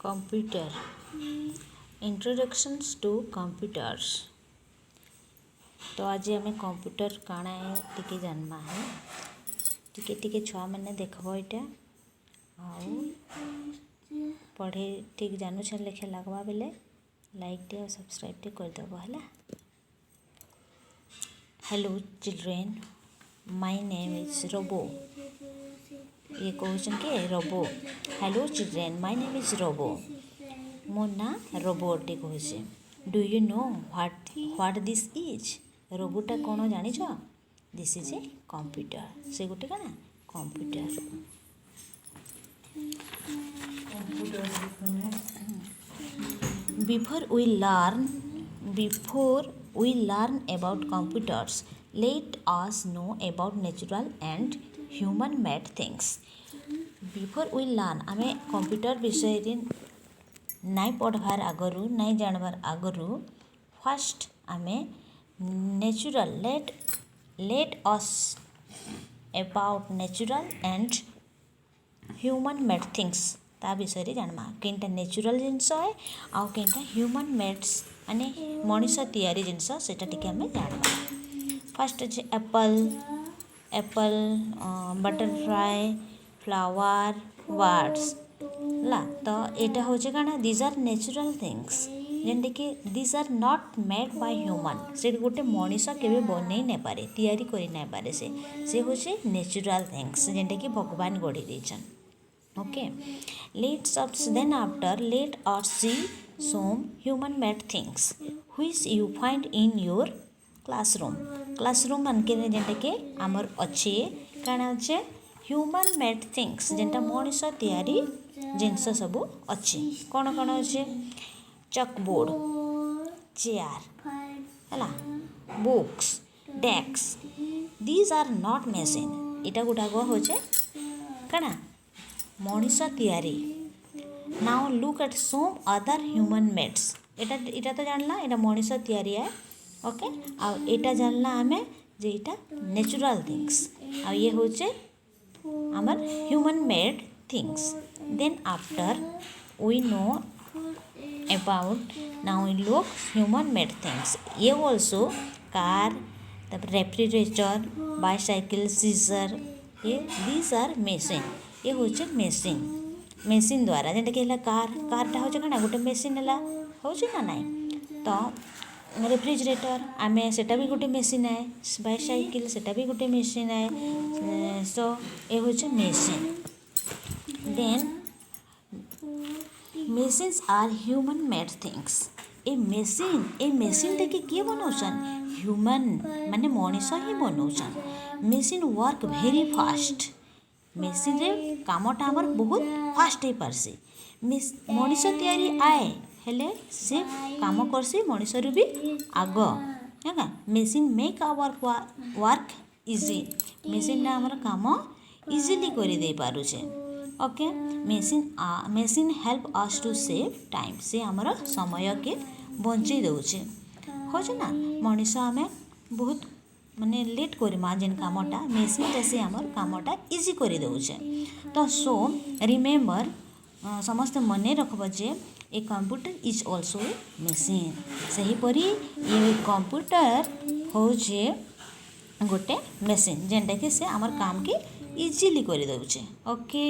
Computer introductions to computers. तो आज आम कंप्यूटर काଣା टिके जानमा है टिके टिके छुआ मैंने देखब इटा आउ पढ़े ठीक जानू छ लेखे लगवा बेले लाइक टे और सब्सक्राइब टे कर देबो हला। Hello children, my name is Robo. ये कहउछन के Robo. Hello children, my name is Robo. मो ना रोबोटे कहूचे। Do you know what this is? रोबोटा कौन जानी छ? This is a computer. से गोटे कना computer. Before we learn about computers, let us know about natural and human made things. Before we learn, आमे कंप्यूटर विषय रे नाई पढ़वार आगरू नाई जानवार आगरू फर्स्ट आमे natural let us about natural and human made things ता विषय रे जानवा। केनटा नेचुरल जिनस है आउ केनटा ह्यूमन मेड्स माने मनीष तैयारी जिनस सेटा टिके आमे जानवा। फर्स्ट अछि एप्पल बटरफ्लाई फ्लावर वर्ड्स ला। तो एटा होचे काना दीज आर नेचुरल थिंग्स जेंटा कि these are not made by human. से गोटे मनीष केबे बनै नै पारे तैयारी करि नै पारे। से होचे नेचुरल थिंग्स जेंटा कि भगवान गढ़ी देछन। Okay, let us see some human made things which you find in your classroom मान के जेंटा के हमर अच्छे काना अच्छे ह्यूमन मेड थिंग्स जेंटा मनीष तैयारी जिनस सब अच्छे। कौन कौन अच्छे? चकबोर्ड, चेयर हला, books, desk. These are not machine. इटा गुटाक होचे काना मनीष तैयारी। Now look at some other human mades. इटा तो जानला इटा मनीष तैयारी है। ओके, आ इटा जानला आमे जे इटा नेचुरल थिंग्स आ ये होचे हमर human made things. Then after we know about now we look human made things. ये also car, refrigerator, bicycle, scissor, ये दीज आर मशीन। ये होचे मेसीन द्वारा जेंटा कि कारटा होचे काना गोटे मेसीन हला होचे ना नाई। तो रेफ्रिजरेटर आमे सेटा भी गोटे मेसीन है। बाइसाइकिल सेटा भी गोटे मेसीन है। सो ये होचे machine. Then machines are human made things. ए मेसीन टे किए बनौछन? ह्यूमन माने मनीष ही बनौछन। Machine work very fast. Machine रे कामटा हमर बहुत फास्ट हो पारसी। मनीष तैयारी आए हेले से काम करसी मनीष रु भी आग है। Machine make our work easy. Machine ना हमर काम इजीली करि दे पारुछे। Okay, machine help us to save time. से हमर समय के बंचै दउछे होछ ना। मनीष आमे बहुत माने लेट करिमा जेन कामटा मेसीन रे से हमर कामटा इजी करि दउछे। तो सो रिमेम्बर समस्त मने रखब जे a computer is also a machine. सही परी ये कंप्यूटर होचे गोटे मशीन जेंटा कि से हमर काम के इजीली करि दउछे। ओके।